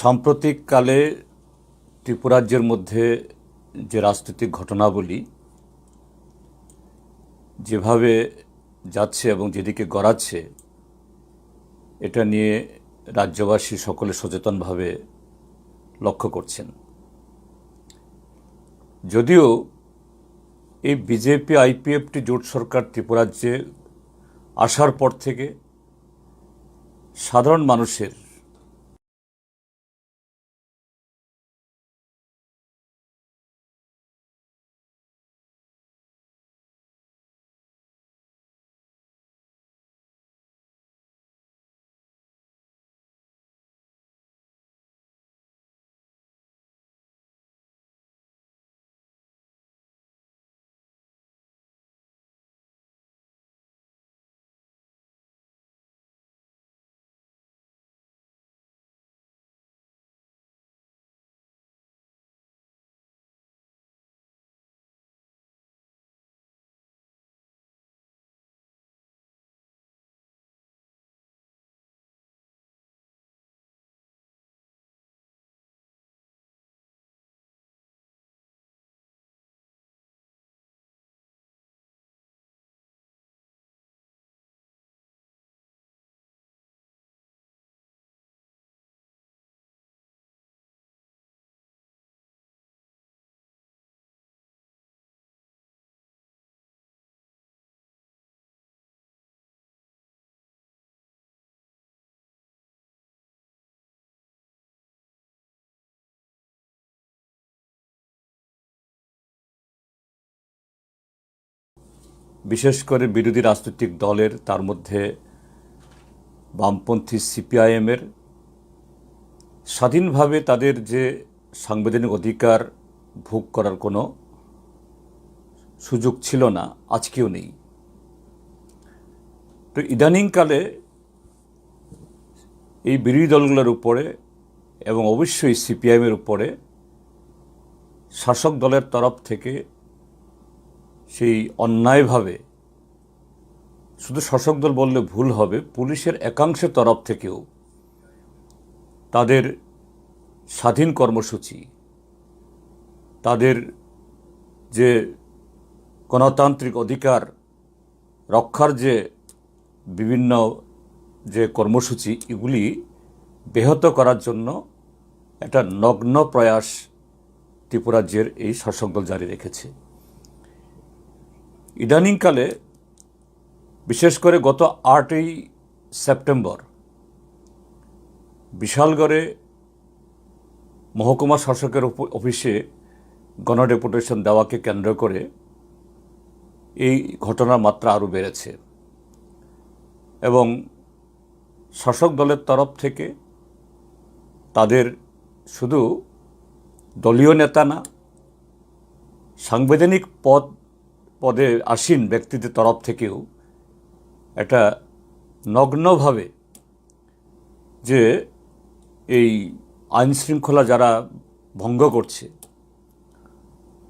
সাম্প্রতিককালে ত্রিপুরাজ্যের মধ্যে যে রাজনৈতিক ঘটনাবলী যেভাবে যাচ্ছে এবং যেদিকে গড়াচ্ছে, এটা নিয়ে রাজ্যবাসী সকলে সচেতনভাবে লক্ষ্য করছেন। যদিও এই বিজেপি আইপিএফটি জোট সরকার ত্রিপুরাজ্যে আসার পর থেকে সাধারণ মানুষের বিশেষ করে বিরোধী রাজনৈতিক দলের, তার মধ্যে বামপন্থী সিপিআইএমের স্বাধীনভাবে তাদের যে সাংবিধানিক অধিকার ভোগ করার কোনো সুযোগ ছিল না, আজকেও নেই। তো ইদানিংকালে এই বিরোধী দলগুলোর উপরে এবং অবশ্যই সিপিআইএমের উপরে শাসক দলের তরফ থেকে সেই অন্যায়ভাবে, শুধু শাসক দল বললে ভুল হবে, পুলিশের একাংশের তরফ থেকেও তাদের স্বাধীন কর্মসূচি, তাদের যে গণতান্ত্রিক অধিকার রক্ষার যে বিভিন্ন যে কর্মসূচি, এগুলি ব্যাহত করার জন্য একটা নগ্ন প্রয়াস ত্রিপুরাজ্যের এই শাসক দল জারি রেখেছে। ইদানিংকালে বিশেষ করে গত 8ই সেপ্টেম্বর বিশালগড়ে মহকুমা শাসকের অফিসে গণডেপুটেশন দেওয়াকে কেন্দ্র করে এই ঘটনার মাত্রা আরও বেড়েছে এবং শাসক দলের তরফ থেকে তাদের শুধু দলীয় নেতা না, সাংবিধানিক পদে আসীন ব্যক্তিদের তরফ থেকেও এটা নগ্নভাবে যে এই আইন শৃঙ্খলা যারা ভঙ্গ করছে,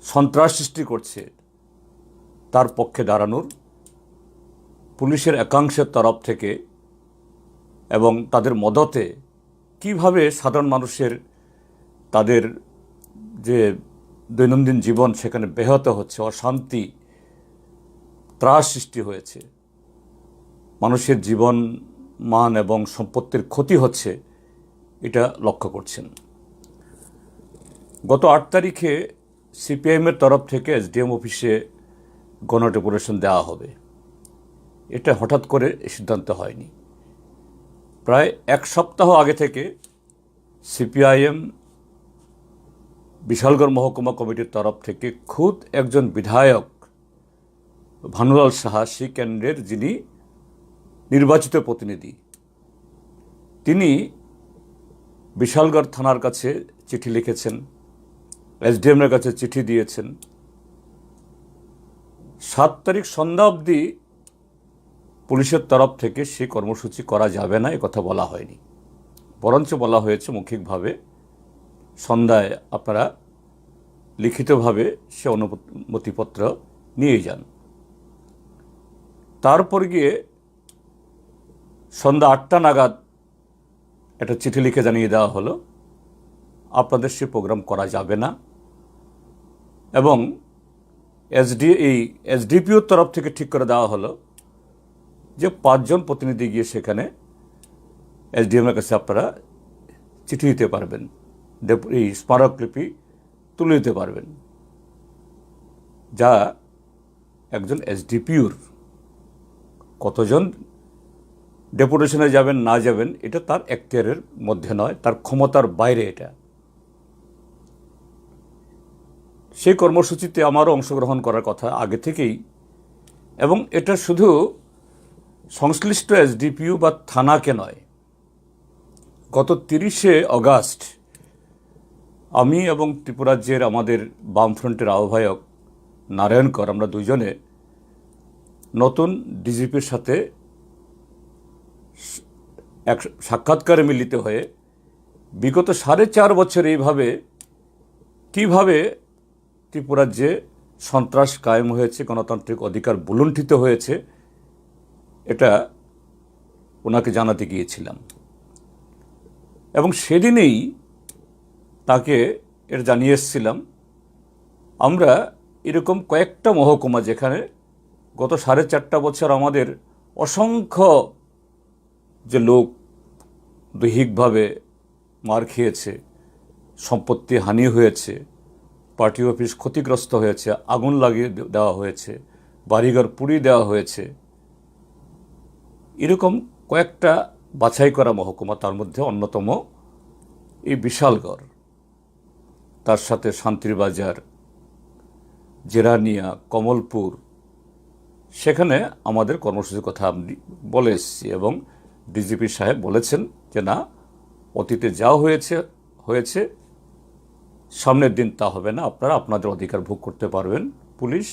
সন্ত্রাস সৃষ্টি করছে, তার পক্ষে দাঁড়ানোর পুলিশের একাংশের তরফ থেকে এবং তাদের মদতে কিভাবে সাধারণ মানুষের তাদের যে দৈনন্দিন জীবন সেখানে ব্যাহত হচ্ছে, অশান্তি, ত্রাস সৃষ্টি হয়েছে, মানুষের জীবন মান এবং সম্পত্তির ক্ষতি হচ্ছে, এটা লক্ষ্য করছেন। গত 8 তারিখে সিপিআইএমের তরফ থেকে এসডিএম অফিসে গণডেপুটেশন দেওয়া হবে। এটা হঠাৎ করে সিদ্ধান্ত হয়নি। প্রায় 1 সপ্তাহ আগে থেকে সিপিআইএম বিশালগড় মহকুমা কমিটির তরফ থেকে খুদ একজন বিধায়ক ভানুলাল সাহা, সেই কেন্দ্রের যিনি নির্বাচিত প্রতিনিধি, তিনি বিশালগড় থানার কাছে চিঠি লিখেছেন, এসডিএমের কাছে চিঠি দিয়েছেন। 7 তারিখ সন্ধ্যা অবধি পুলিশের তরফ থেকে সেই কর্মসূচি করা যাবে না, কথা বলা হয়নি, বরঞ্চ বলা হয়েছে মৌখিকভাবে সন্ধ্যায় আপনারা লিখিতভাবে সে অনুমতিপত্র নিয়ে যান। তারপর গিয়ে সন্ধ্যা 8টা নাগাদ একটা চিঠি লিখে জানিয়ে দেওয়া হলো আপনাদের সে প্রোগ্রাম করা যাবে না এবং এসডিপিওর তরফ থেকে ঠিক করে দেওয়া হলো যে 5 জন প্রতিনিধি গিয়ে সেখানে এসডিএমের কাছে আপনারা চিঠি দিতে পারবেন, এই স্মারকলিপি তুলে দিতে পারবেন, যা একজন এসডিপিওর কতজন ডেপুটেশনে যাবেন না যাবেন এটা তার এখতিয়ারের মধ্যে নয়, তার ক্ষমতার বাইরে এটা। সেই কর্মসূচিতে আমারও অংশগ্রহণ করার কথা আগে থেকেই, এবং এটা শুধু সংশ্লিষ্ট এসডিপিও বা থানাকে নয়। গত 30শে অগাস্ট আমি এবং ত্রিপুরাজ্যের আমাদের বামফ্রন্টের আহ্বায়ক নারায়ণকর, আমরা দুইজনে নতুন ডিজিপির সাথে এক সাক্ষাৎকারে মিলিত হয়ে বিগত 4.5 বছর এইভাবে কিভাবে ত্রিপুরাজ্যে সন্ত্রাস কায়েম হয়েছে, গণতান্ত্রিক অধিকার বুলুণ্ঠিত হয়েছে, এটা ওনাকে জানাতে গিয়েছিলাম এবং সেদিনেই তাকে এটা জানিয়ে এসেছিলাম আমরা এরকম কয়েকটা মহকুমা যেখানে গত 4.5 বছর আমাদের অসংখ্য যে লোক দৈহিকভাবে মার খেয়েছে, সম্পত্তি হানি হয়েছে, পার্টি অফিস ক্ষতিগ্রস্ত হয়েছে, আগুন লাগিয়ে দেওয়া হয়েছে, বাড়িঘর পুড়িয়ে দেওয়া হয়েছে, এরকম কয়েকটা বাছাই করা মহকুমা, তার মধ্যে অন্যতম এই বিশালগড়, তার সাথে শান্তিরবাজার, জেরানিয়া, কমলপুর, সেখানে আমাদের কর্মসূচির কথা আমি বলে এসেছি এবং ডিজিপি সাহেব বলেছেন যে না, অতীতে যা হয়েছে সামনের দিন তা হবে না, আপনারা আপনাদের অধিকার ভোগ করতে পারবেন, পুলিশ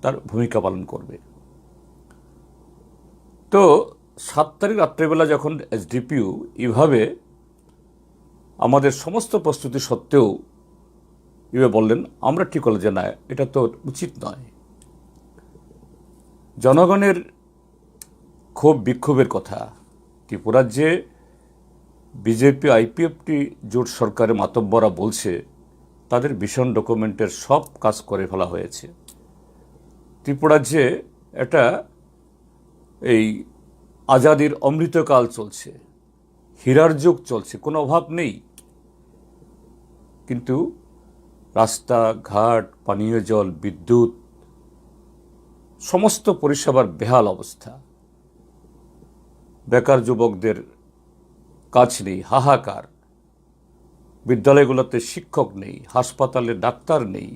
তার ভূমিকা পালন করবে। তো 7 তারিখ রাত্রেবেলা যখন এসডিপিও এভাবে আমাদের সমস্ত প্রস্তুতি সত্ত্বেও এভাবে বললেন, আমরা ঠিক হলো যে না, এটা তো উচিত নয়। জনগণের ক্ষোভ বিক্ষোভের কথা, ত্রিপুরাজ্যে বিজেপি আইপিএফটি জোট সরকারের মাতব্বরা বলছে তাদের ভিশন ডকুমেন্টের সব কাজ করে ফেলা হয়েছে। ত্রিপুরাজ্যে এটা এই আজাদির অমৃতকাল চলছে, হীরার যুগ চলছে, কোনো অভাব নেই, কিন্তু রাস্তাঘাট, পানীয় জল, বিদ্যুৎ, সমস্ত পরিষেবার বেহাল অবস্থা, বেকার যুবকদের কাজ নেই, হাহাকার, বিদ্যালয়গুলোতে শিক্ষক নেই, হাসপাতালে ডাক্তার নেই,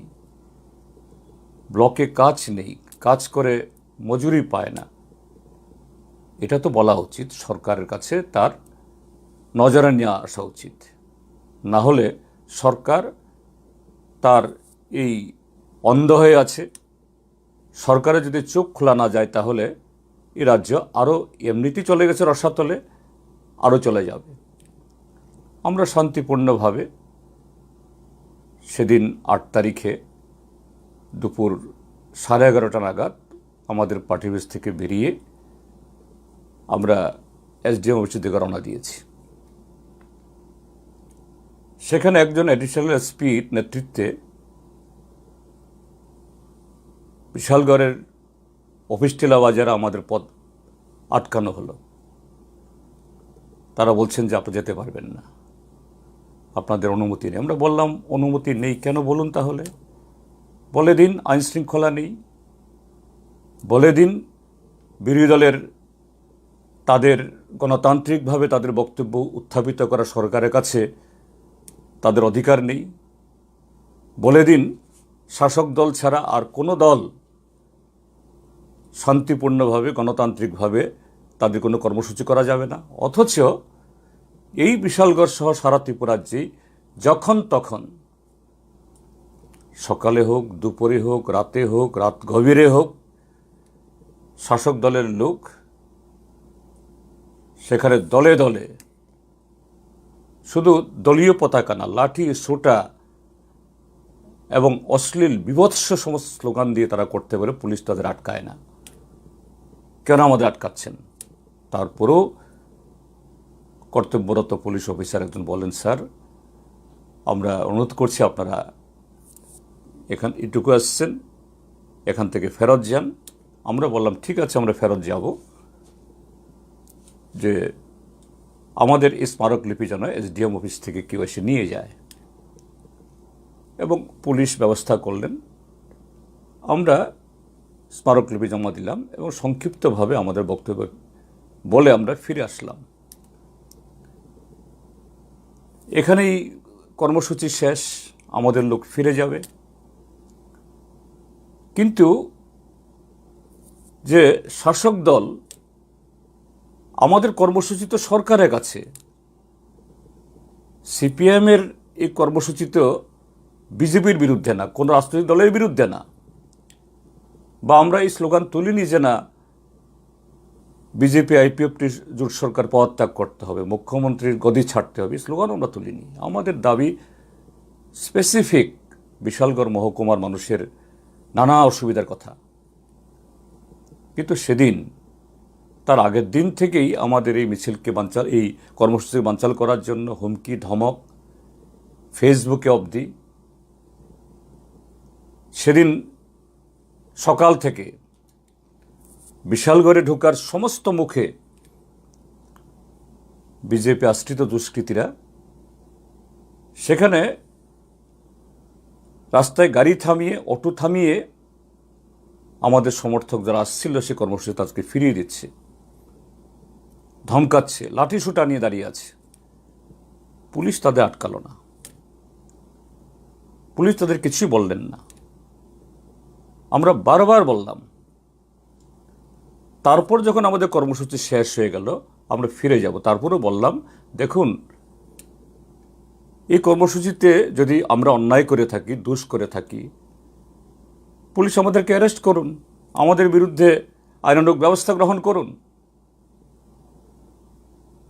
ব্লকে কাজ নেই, কাজ করে মজুরি পায় না। এটা তো বলা উচিত, সরকারের কাছে তার নজরে নিয়ে আসা উচিত, না হলে সরকার তার এই অন্ধ হয়ে আছে। সরকারের যদি চোখ খোলা না যায় তাহলে এই রাজ্য আরও এমনিতেই চলে গেছে রসাতলে, আরও চলে যাবে। আমরা শান্তিপূর্ণভাবে সেদিন 8 তারিখে দুপুর 11:30 নাগাদ আমাদের পার্টি অফিস থেকে বেরিয়ে আমরা এসডিএম অফিসের দিকে রওনা দিয়েছি। সেখানে একজন অ্যাডিশনাল এসপির নেতৃত্বে বিশালগড়ের অফিস টেলা বাজারে আমাদের পথ আটকানো হলো। তারা বলছেন যে আপনি যেতে পারবেন না, আপনাদের অনুমতি নেই। আমরা বললাম অনুমতি নেই কেন বলুন তাহলে, বলে দিন আইন শৃঙ্খলা নেই, বলে দিন বিরোধী দলের তাদের গণতান্ত্রিকভাবে তাদের বক্তব্য উত্থাপিত করা সরকারের কাছে তাদের অধিকার নেই, বলে দিন শাসক দল ছাড়া আর কোনো দল শান্তিপূর্ণভাবে গণতান্ত্রিকভাবে তাদের কোনো কর্মসূচি করা যাবে না। অথচ এই বিশালগড় সহ সারা ত্রিপুরাজ্যেই যখন তখন, সকালে হোক, দুপুরে হোক, রাতে হোক, রাত গভীরে হোক, শাসক দলের লোক সেখানে দলে দলে, শুধু দলীয় পতাকা না, লাঠি, সোটা এবং অশ্লীল বিভৎস সমস্ত স্লোগান দিয়ে তারা করতে পারে, পুলিশ তাদের আটকায় না। কেন আমাদের আটকাচ্ছেন? তারপরেও কর্তব্যরত পুলিশ অফিসার একজন বলেন, স্যার আমরা অনুরোধ করছি আপনারা এটুকু আসছেন, এখান থেকে ফেরত যান। আমরা বললাম ঠিক আছে, আমরা ফেরত যাব, যে আমাদের এই স্মারকলিপি যেন এসডিএম অফিস থেকে কেউ এসে নিয়ে যায়, এবং পুলিশ ব্যবস্থা করলেন। আমরা স্মারকলিপি জমা দিলাম এবং সংক্ষিপ্তভাবে আমাদের বক্তব্য বলে আমরা ফিরে আসলাম। এখানেই কর্মসূচি শেষ, আমাদের লোক ফিরে যাবে। কিন্তু যে শাসক দল, আমাদের কর্মসূচি তো সরকারের কাছে, সিপিএমের এই কর্মসূচি তো বিজেপির বিরুদ্ধে না, কোনো রাজনৈতিক দলের বিরুদ্ধে না, বা আমরা এই স্লোগান তুলিনি যে না বিজেপি আইপিএফটি জোট সরকার পদত্যাগ করতে হবে, মুখ্যমন্ত্রীর গদি ছাড়তে হবে, স্লোগান আমরা তুলিনি। আমাদের দাবি স্পেসিফিক বিশালগড় মহকুমার মানুষের নানা অসুবিধার কথা। কিন্তু সেদিন, তার আগের দিন থেকেই আমাদের এই মিছিলকে এই কর্মসূচি বানচাল করার জন্য হুমকি ধমক, ফেসবুকে অবধি। সেদিন সকাল থেকে বিশালগড়ে ঢোকার সমস্ত মুখে বিজেপি আশ্রিত দুষ্কৃতীরা সেখানে রাস্তায় গাড়ি থামিয়ে, অটো থামিয়ে আমাদের সমর্থক যারা আসছিল সে কর্মসূচি তাদেরকে ফিরিয়ে দিচ্ছে, ধমকাচ্ছে, লাঠিসোঁটা নিয়ে দাঁড়িয়ে আছে। পুলিশ তাদের আটকালো না, পুলিশ তাদের কিছুই বললেন না। আমরা বারবার বললাম। তারপর যখন আমাদের কর্মসূচি শেষ হয়ে গেল, আমরা ফিরে যাব, তারপরেও বললাম দেখুন, এই কর্মসূচিতে যদি আমরা অন্যায় করে থাকি, দোষ করে থাকি, পুলিশ আমাদেরকে অ্যারেস্ট করুন, আমাদের বিরুদ্ধে আইনানুগ ব্যবস্থা গ্রহণ করুন।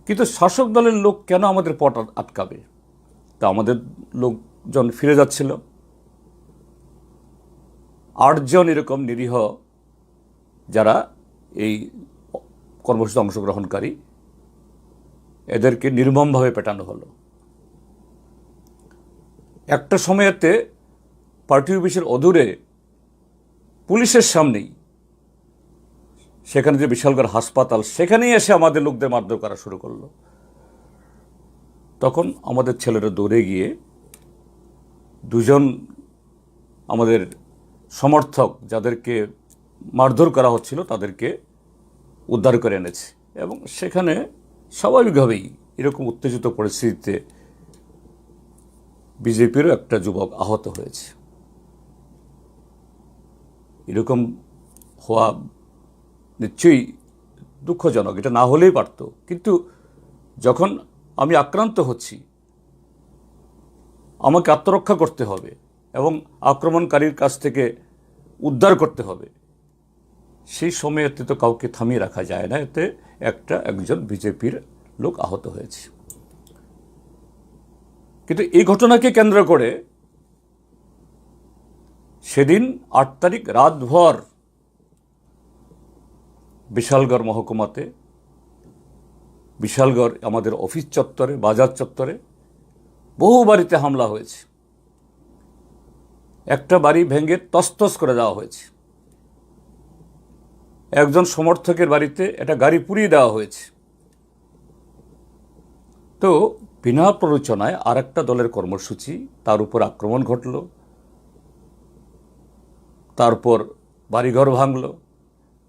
কিন্তু শাসক দলের লোক কেন আমাদের পথ আটকাবে? তা আমাদের লোকজন ফিরে যাচ্ছিল। 8 জন এরকম নিরীহ যারা এই কর্মসূচিতে অংশগ্রহণকারী, এদেরকে নির্মমভাবে পেটানো হলো। একটা সময়েতে পার্টি অফিসের অদূরে পুলিশের সামনেই, সেখানে যে বিশালগড় হাসপাতাল, সেখানেই এসে আমাদের লোকদের মারধর করা শুরু করলো। তখন আমাদের ছেলেরা দৌড়ে গিয়ে 2 জন আমাদের সমর্থক যাদেরকে মারধর করা হচ্ছিল তাদেরকে উদ্ধার করে এনেছে। এবং সেখানে স্বাভাবিকভাবেই এরকম উত্তেজিত পরিস্থিতিতে বিজেপিরও একটা যুবক আহত হয়েছে। এরকম হওয়া নিশ্চয়ই দুঃখজনক, এটা না হলেই পারত। কিন্তু যখন আমি আক্রান্ত হচ্ছি, আমাকে আত্মরক্ষা করতে হবে এবং আক্রমণকারীর কাছ থেকে উদ্ধার করতে হবে, সেই সময়েতে তো কাউকে থামিয়ে রাখা যায় না। এতে একজন বিজেপির লোক আহত হয়েছে। কিন্তু এই ঘটনাকে কেন্দ্র করে সেদিন 8 তারিখ রাতভর বিশালগড় মহকুমাতে, বিশালগড় আমাদের অফিস চত্বরে, বাজার চত্বরে বহু বাড়িতে হামলা হয়েছে। একটা বাড়ি ভেঙে তছতছ করে দেওয়া হয়েছে। একজন সমর্থকের বাড়িতে একটা গাড়ি পুড়িয়ে দেওয়া হয়েছে। তো বিনা প্ররোচনায় আর একটা দলের কর্মসূচি, তার উপর আক্রমণ ঘটল, তারপর বাড়িঘর ভাঙল,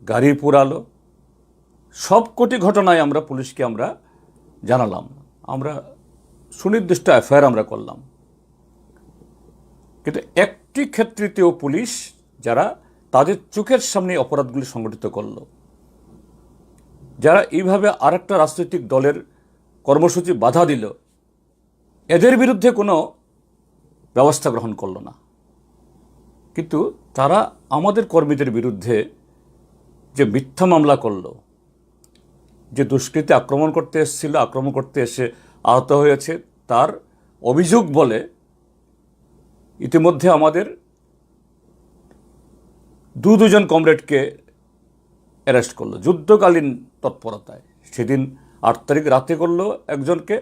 গাড়ি পুড়ালো। সবকটি ঘটনায় আমরা পুলিশকে জানালাম, আমরা সুনির্দিষ্ট এফআইআর আমরা করলাম। কিন্তু একটি ক্ষেত্রেও পুলিশ, যারা তাদের চোখের সামনে অপরাধগুলি সংগঠিত করল, যারা এইভাবে আরেকটা রাজনৈতিক দলের কর্মসূচি বাধা দিল, এদের বিরুদ্ধে কোনো ব্যবস্থা গ্রহণ করল না। কিন্তু তারা আমাদের কর্মীদের বিরুদ্ধে যে মিথ্যা মামলা করল, যে দুষ্কৃতী আক্রমণ করতে এসেছিল, আক্রমণ করতে এসে আহত হয়েছে, তার অভিযোগ বলে ইতিমধ্যে আমাদের 2 জন কমরেডকে অ্যারেস্ট করলো যুদ্ধকালীন তৎপরতায়। সেদিন 8 তারিখ রাতে করলো একজনকে,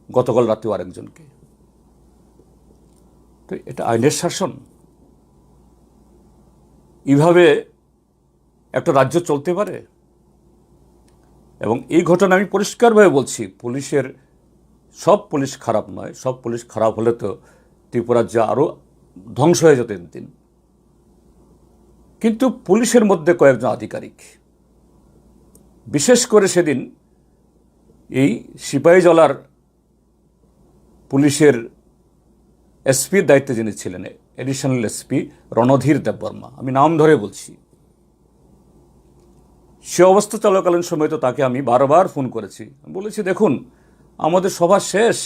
গতকাল রাতেও আরেকজনকে। তো এটা আইনের শাসন? এইভাবে একটা রাজ্য চলতে পারে? এবং এই ঘটনা আমি পরিষ্কারভাবে বলছি, সব পুলিশ খারাপ নয়, সব পুলিশ খারাপ হলে তো ত্রিপুরা রাজ্য আরও ধ্বংস হয়ে যেত দিন। কিন্তু পুলিশের মধ্যে কয়েকজন আধিকারিক, বিশেষ করে সেদিন এই সিপাহীজলার পুলিশের এসপির দায়িত্বে যিনি ছিলেন, এডিশনাল এসপি রণধীর দেববর্মা, আমি নাম ধরে বলছি, সে অবস্থা চলাকালীন সময় তো তাকে আমি বারবার ফোন করেছি, বলেছি দেখুন আমাদের সভা শেষ,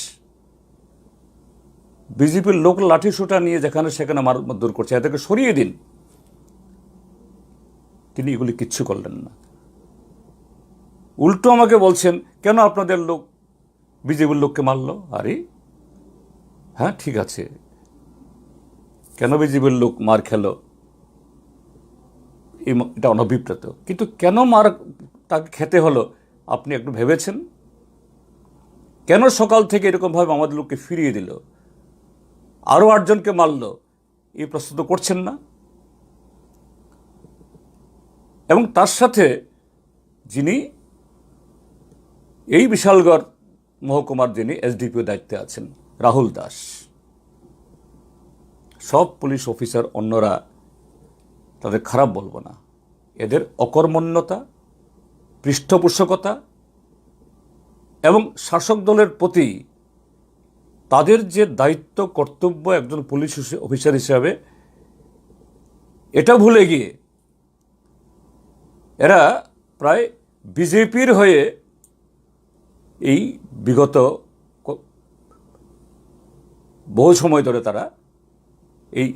বিজেপির লোক লাঠি সোটা নিয়ে যেখানে সেখানে মারধর করছে, এদেরকে সরিয়ে দিন। তিনি এগুলি কিচ্ছু করলেন না, উল্টো আমাকে বলছেন কেন আপনাদের লোক বিজেপির লোককে মারলো। আরে হ্যাঁ ঠিক আছে, কেন বিজেপির লোক মার খেলো এটা অনভিপ্রেত, কিন্তু কেন মার তাকে খেতে হলো আপনি একটু ভেবেছেন? কেন সকাল থেকে এরকমভাবে আমাদের লোককে ফিরিয়ে দিল, আরও 8 জনকে মারল, এই প্রশ্ন তো করছেন না। এবং তার সাথে যিনি এই বিশালগড় মহকুমার যিনি এসডিপিও দায়িত্বে আছেন, রাহুল দাস, সব পুলিশ অফিসার অন্যরা তাদের খারাপ বলবো না, এদের অকর্মণ্যতা, পৃষ্ঠপোষকতা এবং শাসক দলের প্রতি তাদের যে দায়িত্ব কর্তব্য একজন পুলিশ অফিসার হিসাবে, এটা ভুলে গিয়ে এরা প্রায় বিজেপির হয়ে এই বিগত বহু সময় ধরে তারা এই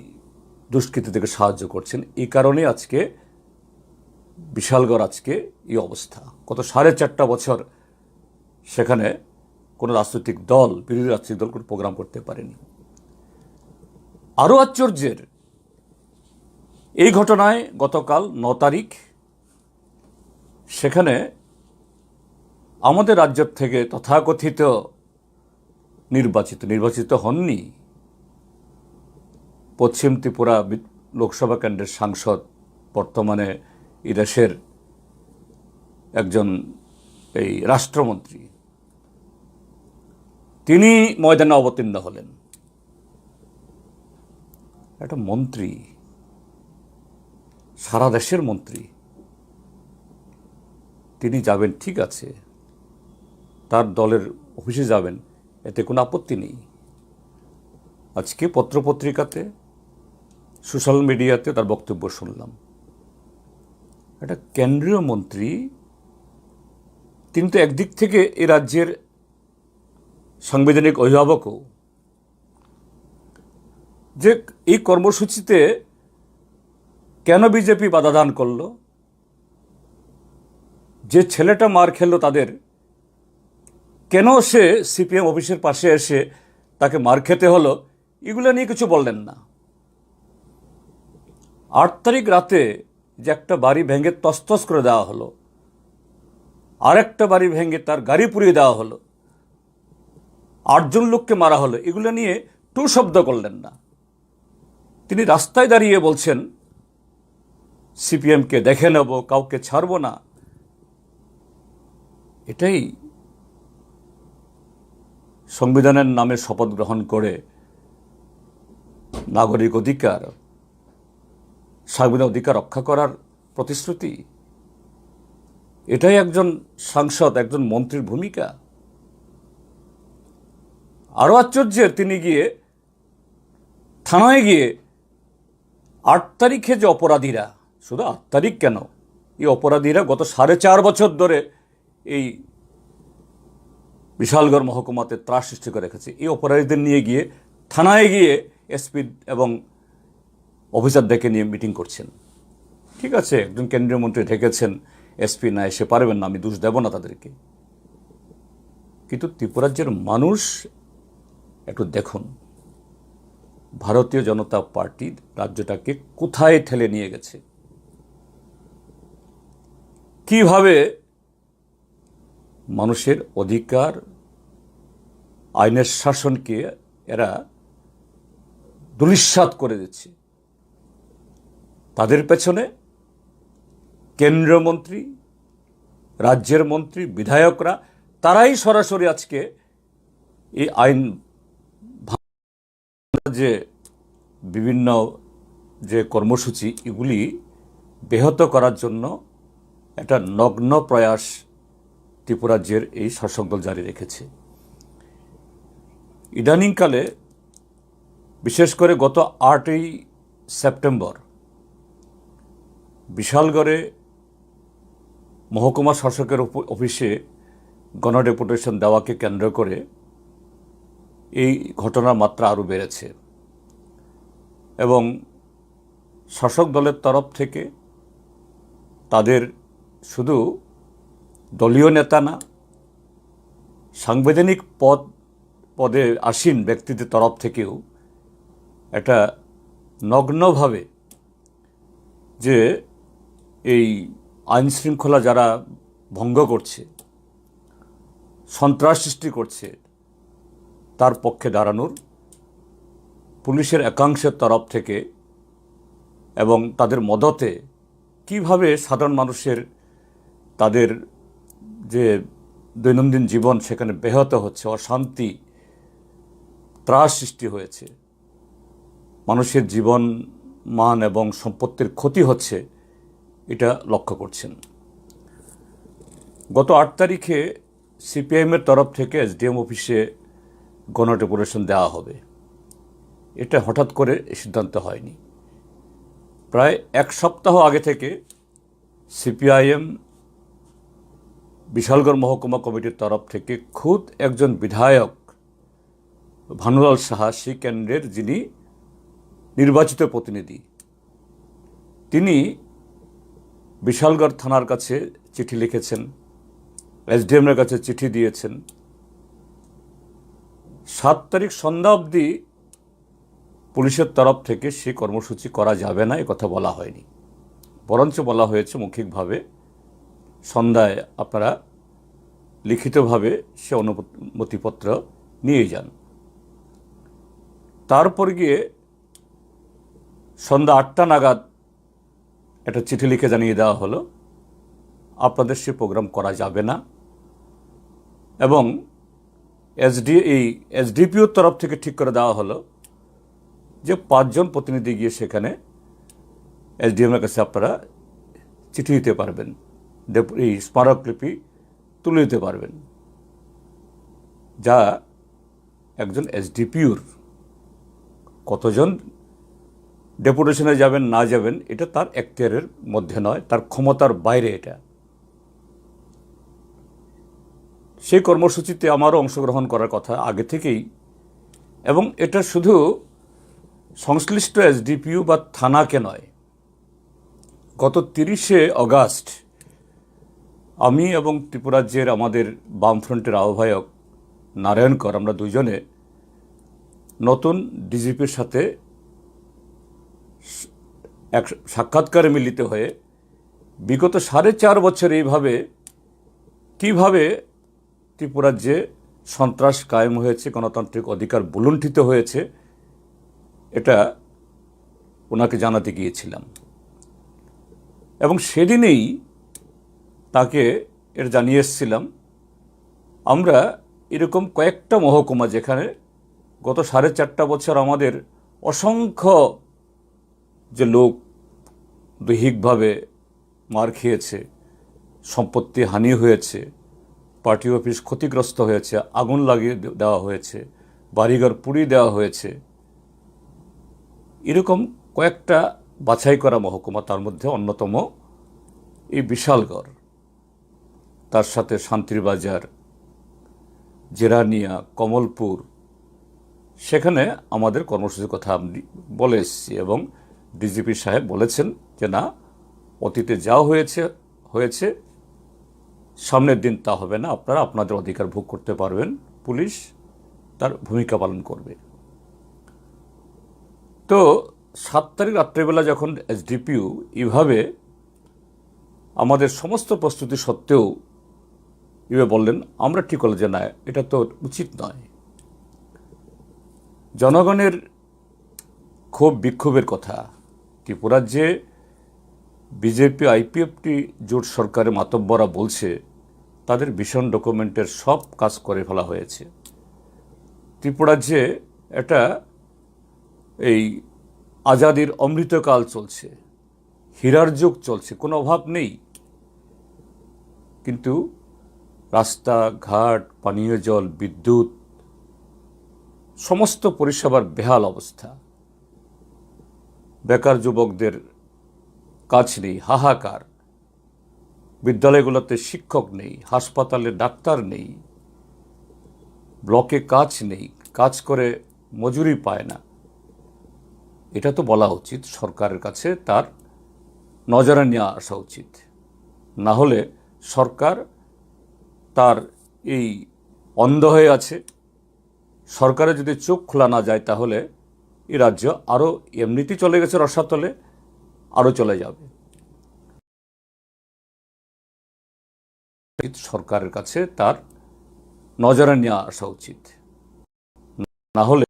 দুষ্কৃতি থেকে সাহায্য করছেন। এই কারণে আজকে বিশালগড় আজকে এই অবস্থা। গত 4.5 বছর সেখানে কোনো রাজনৈতিক দল, বিরোধী রাজনৈতিক দল কোনো প্রোগ্রাম করতে পারেনি। আরও আশ্চর্যের, এই ঘটনায় গতকাল 9 তারিখ সেখানে আমাদের রাজ্য থেকে তথাকথিত নির্বাচিত হননি পশ্চিম ত্রিপুরা লোকসভা কেন্দ্রের সাংসদ, বর্তমানে এই দেশের একজন এই রাষ্ট্রমন্ত্রী, তিনি ময়দানে অবতীর্ণ হলেন। একটা মন্ত্রী, সারা দেশের মন্ত্রী, তিনি যাবেন, ঠিক আছে, তার দলের অফিসে যাবেন, এতে কোনো আপত্তি নেই। আজকে পত্রপত্রিকাতে, সোশ্যাল মিডিয়াতে তার বক্তব্য শুনলাম। একটা কেন্দ্রীয় মন্ত্রী, তিনি তো একদিক থেকে এই রাজ্যের সাংবিধানিক অভিভাবকও, যে এই কর্মসূচিতে কেন বিজেপি বাধাদান করল, যে ছেলেটা মার খেললো তাদের, কেন সে সিপিএম অফিসের পাশে এসে তাকে মার খেতে হলো, এগুলো নিয়ে কিছু বললেন না। 8 তারিখ রাতে যে একটা বাড়ি ভেঙে তছতছ করে দেওয়া হলো, আরেকটা বাড়ি ভেঙে তার গাড়ি পুড়িয়ে দেওয়া হলো, 8 জন লোককে মারা হলো, এগুলো নিয়ে টু শব্দ করলেন না। তিনি রাস্তায় দাঁড়িয়ে বলছেন সিপিএমকে দেখে নেব, কাউকে ছাড়ব না। এটাই সংবিধানের নামে শপথ গ্রহণ করে নাগরিক অধিকার, সাংবিধানিক অধিকার রক্ষা করার প্রতিশ্রুতি? এটাই একজন সাংসদ, একজন মন্ত্রীর ভূমিকা? আরও আশ্চর্যের, তিনি গিয়ে থানায় গিয়ে 8 তারিখে যে অপরাধীরা, শুধু 8 তারিখ কেন, এই অপরাধীরা গত 4.5 বছর ধরে এই বিশালগড় মহকুমাতে ত্রাস সৃষ্টি করে রেখেছে, এই অপরাধীদের নিয়ে গিয়ে থানায় গিয়ে এসপি এবং অফিসার ডেকে নিয়ে মিটিং করছেন। ঠিক আছে, একজন কেন্দ্রীয় মন্ত্রী ডেকেছেন, এসপি না এসে পারবেন না, আমি দোষ দেব না তাদেরকে। কিন্তু ত্রিপুরাজ্যের মানুষ একটু দেখুন, ভারতীয় জনতা পার্টি রাজ্যটাকে কোথায় ঠেলে নিয়ে গেছে, কিভাবে মানুষের অধিকার, আইনের শাসনকে এরা ধূলিসাৎ করে দিচ্ছে। তাদের পেছনে কেন্দ্রীয় মন্ত্রী, রাজ্যের মন্ত্রী, বিধায়করা, তারাই সরাসরি আজকে এই আইন যে বিভিন্ন যে কর্মসূচি এগুলি ব্যাহত করার জন্য একটা নগ্ন প্রয়াস ত্রিপুরাজ্যের এই শাসক দল জারি রেখেছে। ইদানিংকালে বিশেষ করে গত 8ই সেপ্টেম্বর বিশালগড়ে মহকুমা শাসকের অফিসে গণডেপুটেশন দেওয়াকে কেন্দ্র করে এই ঘটনার মাত্রা আরও বেড়েছে এবং শাসক দলের তরফ থেকে তাদের শুধু দলীয় নেতা না, সাংবিধানিক পদে আসীন ব্যক্তিদের তরফ থেকেও একটা নগ্নভাবে যে এই আইন শৃঙ্খলা যারা ভঙ্গ করছে, সন্ত্রাস সৃষ্টি করছে, তার পক্ষে দাঁড়ানোর পুলিশের একাংশের তরফ থেকে এবং তাদের মদতে কিভাবে সাধারণ মানুষের তাদের যে দৈনন্দিন জীবন সেখানে ব্যাহত হচ্ছে, অশান্তি, ত্রাস সৃষ্টি হয়েছে, মানুষের জীবন মান এবং সম্পত্তির ক্ষতি হচ্ছে, এটা লক্ষ্য করছেন। গত 8 তারিখে সিপিআইএমের তরফ থেকে এসডিএম অফিসে গণডেপুটেশন দেওয়া হবে। এটা হঠাৎ করে সিদ্ধান্ত হয়নি। প্রায় 1 সপ্তাহ আগে থেকে সিপিআইএম বিশালগড় মহকুমা কমিটির তরফ থেকে খুদ একজন বিধায়ক ভানুলাল সাহা, সেই কেন্দ্রের যিনি নির্বাচিত প্রতিনিধি, তিনি বিশালগড় থানার কাছে চিঠি লিখেছেন, এসডিএমের কাছে চিঠি দিয়েছেন। 7 তারিখ সন্ধ্যা অবধি পুলিশের তরফ থেকে সে কর্মসূচি করা যাবে না এ কথা বলা হয়নি, বরঞ্চ বলা হয়েছে মৌখিকভাবে সন্ধ্যায় আপনারা লিখিতভাবে সে অনুমতিপত্র নিয়ে যান। তারপর গিয়ে সন্ধ্যা 8টা নাগাদ একটা চিঠি লিখে জানিয়ে দেওয়া হলো আপনাদের সে প্রোগ্রাম করা যাবে না এবং এসডিপিওর তরফ থেকে ঠিক করে দেওয়া হলো যে 5 জন প্রতিনিধি গিয়ে সেখানে এসডিএমের কাছে আপনারা চিঠি দিতে পারবেন, এই স্মারকলিপি তুলে দিতে পারবেন, যা একজন এসডিপিওর কতজন ডেপুটেশনে যাবেন না যাবেন এটা তার এখতিয়ারের মধ্যে নয়, তার ক্ষমতার বাইরে এটা। সেই কর্মসূচিতে আমারও অংশগ্রহণ করার কথা আগে থেকেই, এবং এটা শুধু সংশ্লিষ্ট এসডিপিও বা থানাকে নয়। গত 30শে অগাস্ট আমি এবং ত্রিপুরাজ্যের আমাদের বামফ্রন্টের আহ্বায়ক নারায়ণ কর, আমরা দুজনে নতুন ডিজিপির সাথে এক সাক্ষাৎকারে মিলিত হয়ে বিগত 4.5 বছর এইভাবে কিভাবে ত্রিপুরাজ্যে সন্ত্রাস কায়েম হয়েছে, গণতান্ত্রিক অধিকার বুলুণ্ঠিত হয়েছে, এটা ওনাকে জানাতে গিয়েছিলাম এবং সেদিনেই তাকে এর জানিয়ে এসেছিলাম আমরা এরকম কয়েকটা মহকুমা যেখানে গত 4.5 বছর আমাদের অসংখ্য যে লোক দৈহিকভাবে মার খেয়েছে, সম্পত্তি হানি হয়েছে, পার্টি অফিস ক্ষতিগ্রস্ত হয়েছে, আগুন লাগিয়ে দেওয়া হয়েছে, বাড়িঘর পুড়িয়ে দেওয়া হয়েছে, এরকম কয়েকটা বাছাই করা মহকুমা, তার মধ্যে অন্যতম এই বিশালগড়, তার সাথে শান্তিরবাজার, জেরানিয়া, কমলপুর, সেখানে আমাদের কর্মসূচির কথা আমি বলে এসেছি এবং ডিজিপি সাহেব বলেছেন যে না, অতীতে যা হয়েছে সামনের দিন তা হবে না, আপনারা আপনাদের অধিকার ভোগ করতে পারবেন, পুলিশ তার ভূমিকা পালন করবে। তো 7 তারিখ রাত্রেবেলা যখন এসডিপিও এইভাবে আমাদের সমস্ত প্রস্তুতি সত্ত্বেও এভাবে বললেন, আমরা ঠিক হলো যে না, এটা তো উচিত নয়। জনগণের ক্ষোভ বিক্ষোভের কথা। ত্রিপুরাজ্যে বিজেপি আইপিএফটি জোট সরকারের মাতব্বরা বলছে তাদের ভিশন ডকুমেন্টের সব কাজ করে ফেলা হয়েছে। ত্রিপুরাজ্যে এটা এই আজাদির অমৃতকাল চলছে, হীরার যুগ চলছে, কোনো অভাব নেই। কিন্তু রাস্তাঘাট, পানীয় জল, বিদ্যুৎ, সমস্ত পরিষেবার বেহাল অবস্থা। বেকার যুবকদের কাজ নেই, হাহাকার। বিদ্যালয়গুলোতে শিক্ষক নেই, হাসপাতালে ডাক্তার নেই, ব্লকে কাজ নেই, কাজ করে মজুরি পায় না। এটা তো বলা উচিত, সরকারের কাছে তার নজরে নিয়ে আসা উচিত। না হলে সরকার তার এই অন্ধ হয়ে আছে। সরকারের যদি চোখ খোলা না যায় তাহলে এই রাজ্য আরও এমনিতেই চলে গেছে রসাতলে, আরও চলে যাবে। সরকারের কাছে তার নজরে নিয়ে আসা উচিত। না হলে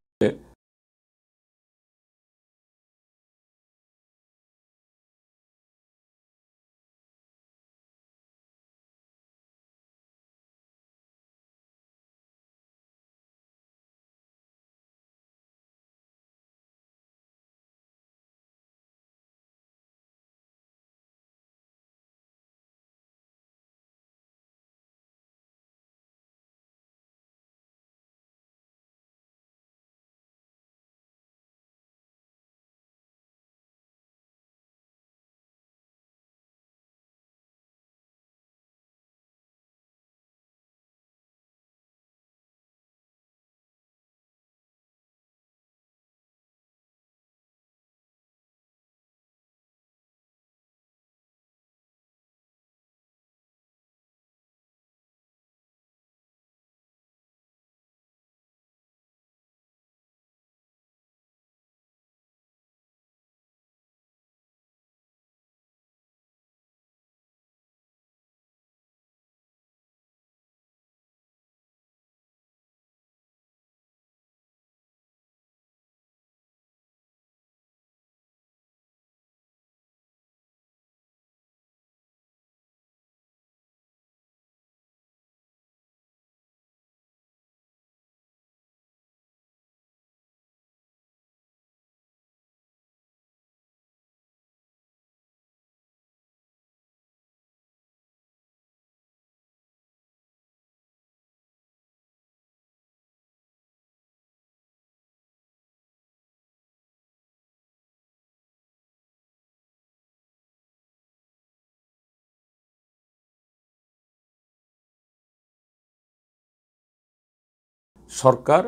সরকার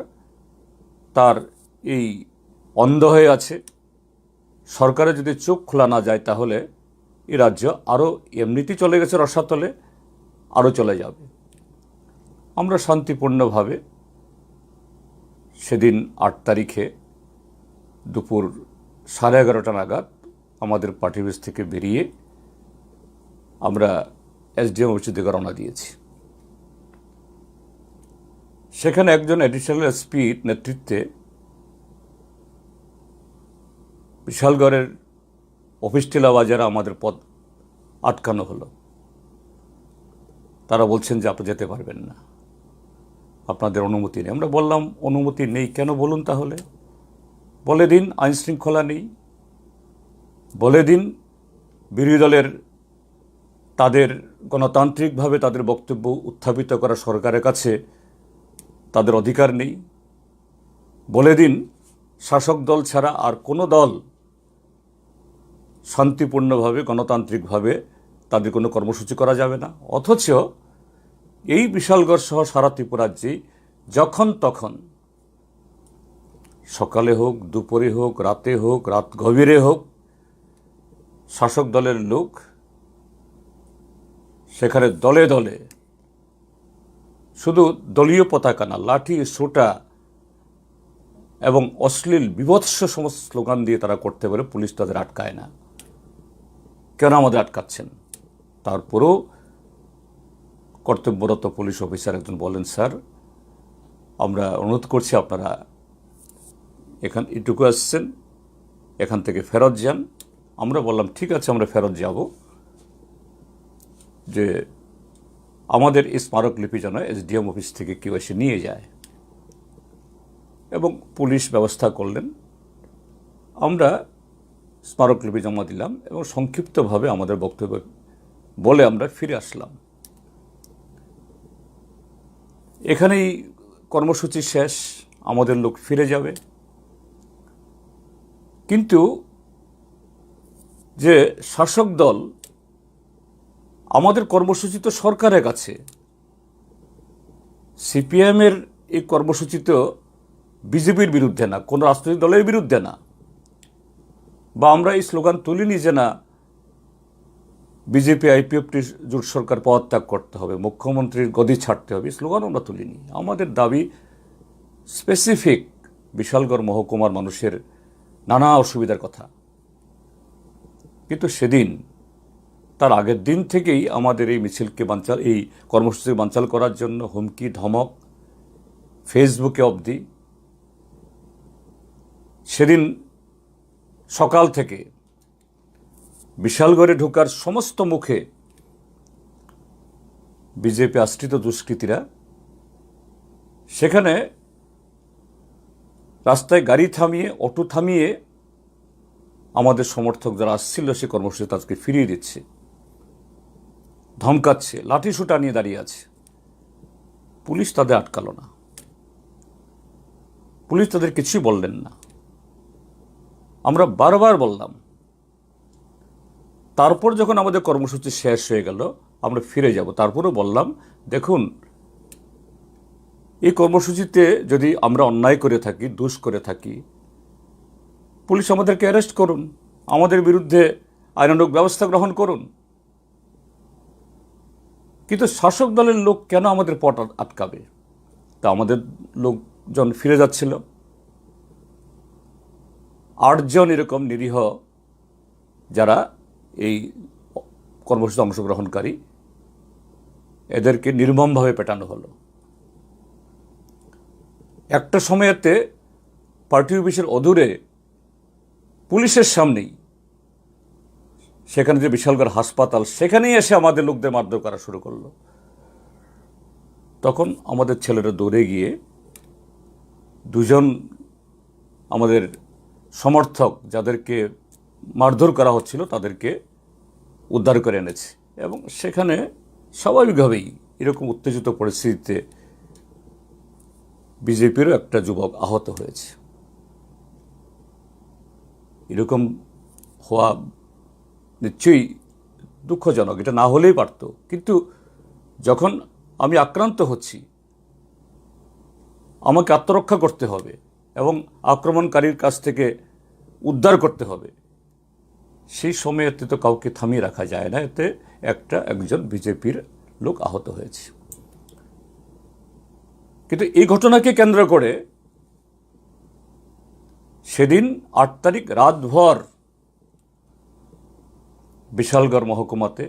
তার এই অন্ধ হয়ে আছে। সরকারের যদি চোখ খোলা না যায় তাহলে এই রাজ্য আরও এমনিতেই চলে গেছে রসাতলে, আরও চলে যাবে। আমরা শান্তিপূর্ণভাবে সেদিন 8 তারিখে দুপুর 11:30 নাগাদ আমাদের পার্টি অফিস থেকে বেরিয়ে আমরা এসডিএম অফিসের দিকে রওনা দিয়েছি। সেখানে একজন অ্যাডিশনাল এসপির নেতৃত্বে বিশালগড়ের অফিস টিলা বাজারে আমাদের পথ আটকানো হলো। তারা বলছেন যে আপনি যেতে পারবেন না, আপনাদের অনুমতি নেই। আমরা বললাম অনুমতি নেই কেন বলুন তাহলে? বলে দিন আইন শৃঙ্খলা নেই, বলে দিন বিরোধী দলের তাদের গণতান্ত্রিকভাবে তাদের বক্তব্য উত্থাপিত করা সরকারের কাছে তাদের অধিকার নেই, বলে দিন শাসক দল ছাড়া আর কোনো দল শান্তিপূর্ণভাবে গণতান্ত্রিকভাবে তাদের কোনো কর্মসূচি করা যাবে না। অথচ এই বিশালগড় সহ সারা ত্রিপুরাজ্যেই যখন তখন, সকালে হোক, দুপুরে হোক, রাতে হোক, রাত গভীরে হোক, শাসক দলের লোক সেখানে দলে দলে, শুধু দলীয় পতাকা না, লাঠি, সোঁটা এবং অশ্লীল বিভৎস সমস্ত স্লোগান দিয়ে তারা করতে পারে। পুলিশ তাদের আটকায় না। কেন আমাদের আটকাচ্ছেন? তারপরেও কর্তব্যরত পুলিশ অফিসার একজন বলেন, স্যার আমরা অনুরোধ করছি আপনারা এখানে এটুকু আসছেন, এখান থেকে ফেরত যান। আমরা বললাম ঠিক আছে, আমরা ফেরত যাব, যে আমাদের এই স্মারকলিপি যেন এসডিএম অফিস থেকে কেউ এসে নিয়ে যায়, এবং পুলিশ ব্যবস্থা করলেন। আমরা স্মারকলিপি জমা দিলাম এবং সংক্ষিপ্তভাবে আমাদের বক্তব্য বলে আমরা ফিরে আসলাম। এখানেই কর্মসূচি শেষ, আমাদের লোক ফিরে যাবে। কিন্তু যে শাসক দল, আমাদের কর্মসূচি তো সরকারের কাছে, সিপিএমের এই কর্মসূচি তো বিজেপির বিরুদ্ধে না, কোনো রাজনৈতিক দলের বিরুদ্ধে না, বা আমরা এই স্লোগান তুলিনি যে না বিজেপি আইপিএফটি জোট সরকার পদত্যাগ করতে হবে, মুখ্যমন্ত্রীর গদি ছাড়তে হবে, স্লোগান আমরা তুলিনি। আমাদের দাবি স্পেসিফিক বিশালগড় মহকুমার মানুষের নানা অসুবিধার কথা। কিন্তু সেদিন, তার আগের দিন থেকেই আমাদের এই মিছিলকে বানচাল, এই কর্মসূচি বানচাল করার জন্য হুমকি ধমক, ফেসবুকে অবধি। সেদিন সকাল থেকে বিশালগড়ে ঢোকার সমস্ত মুখে বিজেপি আশ্রিত দুষ্কৃতীরা সেখানে রাস্তায় গাড়ি থামিয়ে, অটো থামিয়ে আমাদের সমর্থক যারা আসছিল সে কর্মসূচি তাদেরকে ফিরিয়ে দিচ্ছে, ধমকাচ্ছে, লাঠিসোঁটা নিয়ে দাঁড়িয়ে আছে। পুলিশ তাদের আটকালো না, পুলিশ তাদের কিছুই বললেন না। আমরা বারবার বললাম। তারপর যখন আমাদের কর্মসূচি শেষ হয়ে গেল, আমরা ফিরে যাব, তারপরেও বললাম দেখুন, এই কর্মসূচিতে যদি আমরা অন্যায় করে থাকি, দোষ করে থাকি, পুলিশ আমাদেরকে অ্যারেস্ট করুন, আমাদের বিরুদ্ধে আইনানুগ ব্যবস্থা গ্রহণ করুন। কিন্তু শাসক দলের লোক কেন আমাদের পথ আটকাবে? তা আমাদের লোকজন ফিরে যাচ্ছিল। 8 জন এরকম নিরীহ যারা এই কর্মসূচিতে অংশগ্রহণকারী, এদেরকে নির্মমভাবে পেটানো হলো। একটা সময়েতে পার্টি অফিসের অদূরে পুলিশের সামনেই, সেখানে যে বিশালগড় হাসপাতাল, সেখানেই এসে আমাদের লোকদের মারধর করা শুরু করলো। তখন আমাদের ছেলেরা দৌড়ে গিয়ে 2 জন আমাদের সমর্থক যাদেরকে মারধর করা হচ্ছিল তাদেরকে উদ্ধার করে এনেছে। এবং সেখানে স্বাভাবিকভাবেই এরকম উত্তেজিত পরিস্থিতিতে বিজেপিরও একটা যুবক আহত হয়েছে। এরকম হওয়া নিশ্চয়ই দুঃখজনক, এটা না হলেই পারত। কিন্তু যখন আমি আক্রান্ত হচ্ছি, আমাকে আত্মরক্ষা করতে হবে এবং আক্রমণকারীর কাছ থেকে উদ্ধার করতে হবে, সেই সময়েতে তো কাউকে থামিয়ে রাখা যায় না। এতে একজন বিজেপির লোক আহত হয়েছে। কিন্তু এই ঘটনাকে কেন্দ্র করে সেদিন 8 তারিখ রাতভর বিশালগড় মহকুমাতে,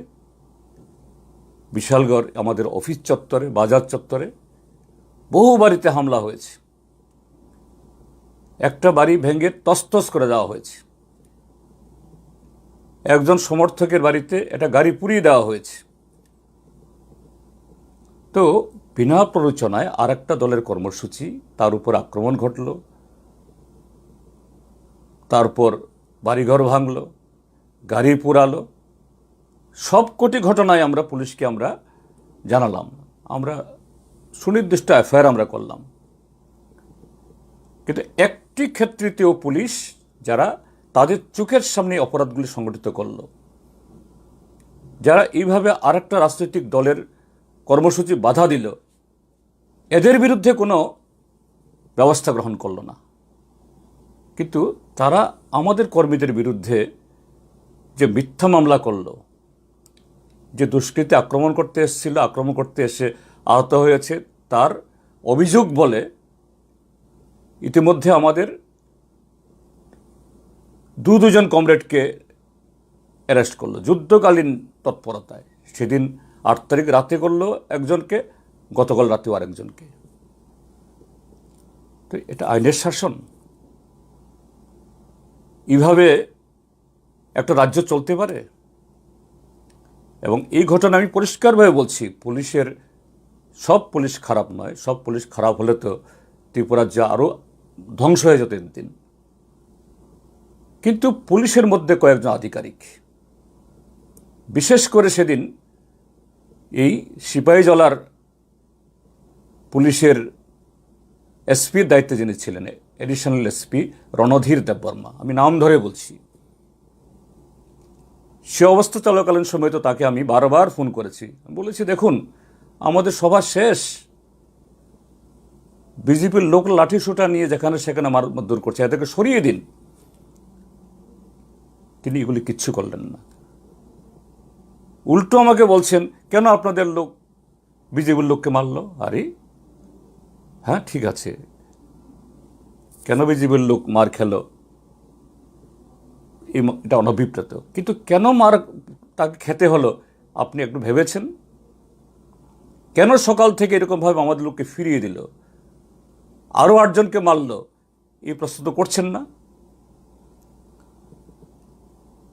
বিশালগড় আমাদের অফিস চত্বরে, বাজার চত্বরে বহু বাড়িতে হামলা হয়েছে। একটা বাড়ি ভেঙে তছতছ করে দেওয়া হয়েছে। একজন সমর্থকের বাড়িতে একটা গাড়ি পুড়িয়ে দেওয়া হয়েছে। তো বিনা প্ররোচনায় আর একটা দলের কর্মসূচি, তার উপর আক্রমণ ঘটল, তারপর বাড়িঘর ভাঙল, গাড়ি পুড়ালো। সবকটি ঘটনায় আমরা পুলিশকে জানালাম, আমরা সুনির্দিষ্ট এফআইআর আমরা করলাম। কিন্তু একটি ক্ষেত্রেও পুলিশ, যারা তাদের চোখের সামনে অপরাধগুলি সংগঠিত করল, যারা এইভাবে আরেকটা রাজনৈতিক দলের কর্মসূচি বাধা দিল, এদের বিরুদ্ধে কোনো ব্যবস্থা গ্রহণ করল না। কিন্তু তারা আমাদের কর্মীদের বিরুদ্ধে যে মিথ্যা মামলা করল, যে দুষ্কৃতী আক্রমণ করতে এসেছিল, আক্রমণ করতে এসে আহত হয়েছে, তার অভিযোগ বলে ইতিমধ্যে আমাদের 2 জন কমরেডকে অ্যারেস্ট করলো যুদ্ধকালীন তৎপরতায়। সেদিন 8 তারিখ রাতে করলো একজনকে, গতকাল রাতেও আরেকজনকে। তো এটা আইনের শাসন? এইভাবে একটা রাজ্য চলতে পারে? এবং এই ঘটনা আমি পরিষ্কারভাবে বলছি, সব পুলিশ খারাপ নয়, সব পুলিশ খারাপ হলে তো ত্রিপুরা রাজ্য আরও ধ্বংস হয়ে যেত দিন। কিন্তু পুলিশের মধ্যে কয়েকজন আধিকারিক, বিশেষ করে সেদিন এই সিপাহীজলার পুলিশের এসপির দায়িত্বে যিনি ছিলেন, এডিশনাল এসপি রণধীর দেববর্মা, আমি নাম ধরে বলছি, সে অবস্থা চলাকালীন সময় তো তাকে আমি বারবার ফোন করেছি, বলেছি দেখুন আমাদের সভা শেষ, বিজেপির লোক লাঠি সোটা নিয়ে যেখানে সেখানে মারধর করছে, এদেরকে সরিয়ে দিন। তিনি এগুলি কিচ্ছু করলেন না, উল্টো আমাকে বলছেন কেন আপনাদের লোক বিজেপির লোককে মারলো। আরে হ্যাঁ ঠিক আছে, কেন বিজেপির লোক মার খেলো এটা অনভিপ্রেত, কিন্তু কেন মার তাকে খেতে হলো আপনি একটু ভেবেছেন? কেন সকাল থেকে এরকমভাবে আমাদের লোককে ফিরিয়ে দিল, আরও 8 জনকে মারল, এই প্রশ্ন তো করছেন না।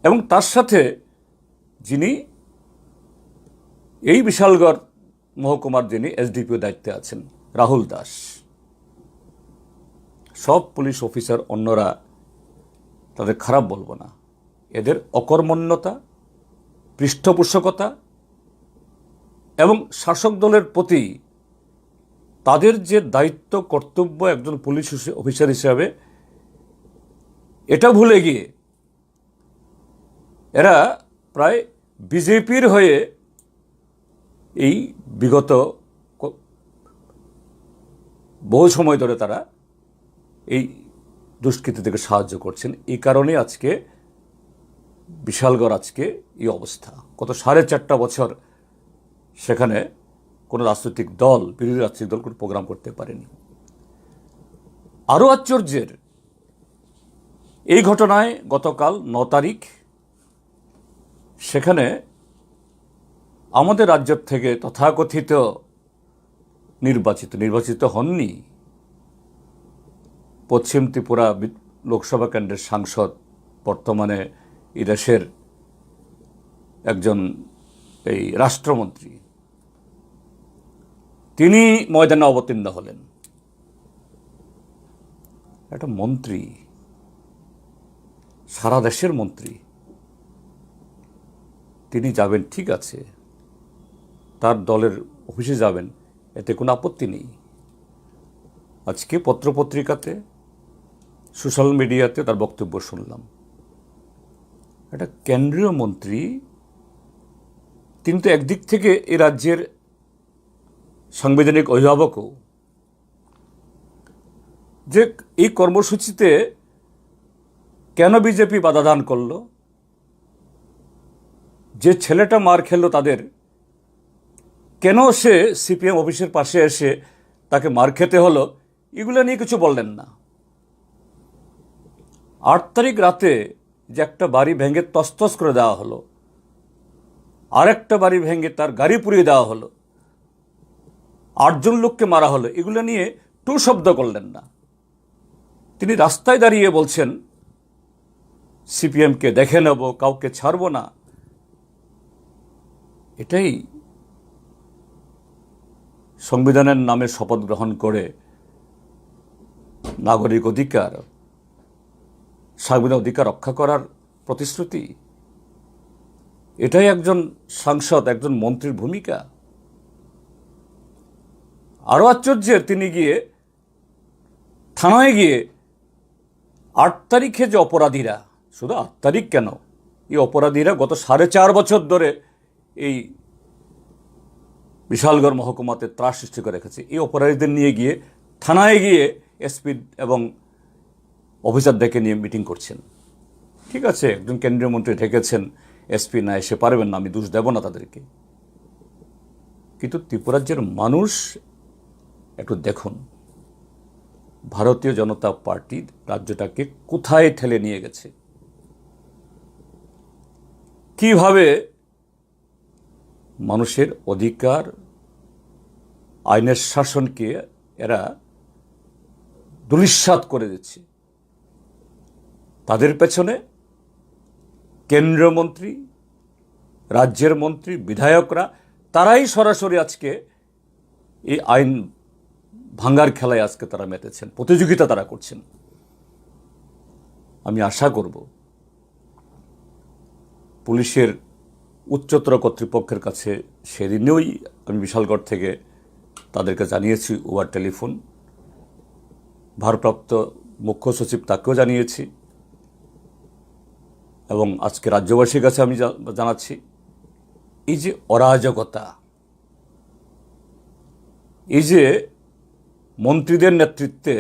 এবং তার সাথে যিনি এই বিশালগড় মহকুমার যিনি এসডিপিও দায়িত্বে আছেন, রাহুল দাস, সব পুলিশ অফিসার অন্যরা তাদের খারাপ বলবো না, এদের অকর্মণ্যতা, পৃষ্ঠপোষকতা এবং শাসক দলের প্রতি তাদের যে দায়িত্ব কর্তব্য একজন পুলিশ অফিসার হিসাবে, এটা ভুলে গিয়ে এরা প্রায় বিজেপির হয়ে এই বিগত বহু সময় ধরে তারা এই দুষ্কৃতীদেরকে সাহায্য করছেন। এই কারণে আজকে বিশালগড় আজকে এই অবস্থা। গত 4.5 বছর সেখানে কোনো রাজনৈতিক দল, বিরোধী রাজনৈতিক দল কোনো প্রোগ্রাম করতে পারেনি। আরও আশ্চর্যের, এই ঘটনায় গতকাল 9 তারিখ সেখানে আমাদের রাজ্য থেকে তথাকথিত নির্বাচিত হননি পশ্চিম ত্রিপুরা লোকসভা কেন্দ্রের সাংসদ, বর্তমানে এই দেশের একজন এই রাষ্ট্রমন্ত্রী, তিনি ময়দানে অবতীর্ণ হলেন। একটা মন্ত্রী, সারা দেশের মন্ত্রী, তিনি যাবেন, ঠিক আছে, তার দলের অফিসে যাবেন, এতে কোনো আপত্তি নেই। আজকে পত্রপত্রিকাতে, সোশ্যাল মিডিয়াতে তার বক্তব্য শুনলাম। একটা কেন্দ্রীয় মন্ত্রী, তিনি তো একদিক থেকে এই রাজ্যের সাংবিধানিক অভিভাবকও, যে এই কর্মসূচিতে কেন বিজেপি বাধাদান করলো, যে ছেলেটা মার খেললো তাদের, কেন সে সিপিএম অফিসের পাশে এসে তাকে মার খেতে হলো, এগুলো নিয়ে কিছু বললেন না। 8 তারিখ রাতে যে একটা বাড়ি ভেঙে তছতছ করে দেওয়া হলো, আরেকটা বাড়ি ভেঙে তার গাড়ি পুড়িয়ে দেওয়া হলো, 8 জন লোককে মারা হলো, এগুলো নিয়ে টু শব্দ করলেন না। তিনি রাস্তায় দাঁড়িয়ে বলছেন সিপিএমকে দেখে নেব, কাউকে ছাড়ব না। এটাই সংবিধানের নামে শপথ গ্রহণ করে নাগরিক অধিকার, সাংবিধানিক অধিকার রক্ষা করার প্রতিশ্রুতি? এটাই একজন সাংসদ, একজন মন্ত্রীর ভূমিকা? আরও আশ্চর্যের, তিনি গিয়ে থানায় গিয়ে 8 তারিখে যে অপরাধীরা, শুধু 8 তারিখ কেন, এই অপরাধীরা গত 4.5 বছর ধরে এই বিশালগড় মহকুমাতে ত্রাস সৃষ্টি করে রেখেছে, এই অপরাধীদের নিয়ে গিয়ে থানায় গিয়ে এসপি এবং অফিসার ডেকে নিয়ে মিটিং করছেন। ঠিক আছে, একজন কেন্দ্রীয় মন্ত্রী ডেকেছেন, এসপি না এসে পারবেন না, আমি দোষ দেব না তাদেরকে। কিন্তু ত্রিপুরাজ্যের মানুষ একটু দেখুন, ভারতীয় জনতা পার্টি রাজ্যটাকে কোথায় ঠেলে নিয়ে গেছে, কিভাবে মানুষের অধিকার, আইনের শাসনকে এরা ধূলিসাৎ করে দিচ্ছে। তাদের পেছনে কেন্দ্রীয় মন্ত্রী, রাজ্যের মন্ত্রী, বিধায়করা, তারাই সরাসরি আজকে এই আইন ভাঙার খেলায় আজকে তারা মেতেছেন, প্রতিযোগিতা তারা করছেন। আমি আশা করব পুলিশের উচ্চতর কর্তৃপক্ষের কাছে সেদিনেই আমি বিশালগড় থেকে তাদেরকে জানিয়েছি ওভার টেলিফোন, ভারপ্রাপ্ত মুখ্য সচিব তাকেও জানিয়েছি, এবং আজকে রাজ্যবাসীর কাছে আমি জানাচ্ছি, এই যে অরাজকতা, এই যে মন্ত্রীদের নেতৃত্বে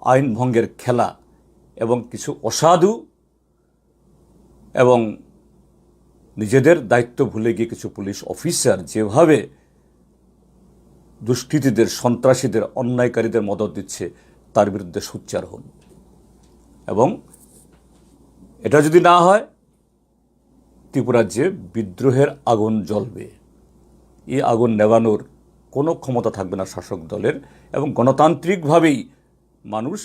আইন ভঙ্গের খেলা এবং কিছু অসাধু এবং নিজেদের দায়িত্ব ভুলে গিয়ে কিছু পুলিশ অফিসার যেভাবে দুষ্কৃতীদের, সন্ত্রাসীদের, অন্যায়কারীদের মদত দিচ্ছে, তার বিরুদ্ধে সোচ্চার হন। এবং এটা যদি না হয়, ত্রিপুরাজ্যে বিদ্রোহের আগুন জ্বলবে। এই আগুন নেভানোর কোনো ক্ষমতা থাকবে না শাসক দলের, এবং গণতান্ত্রিকভাবেই মানুষ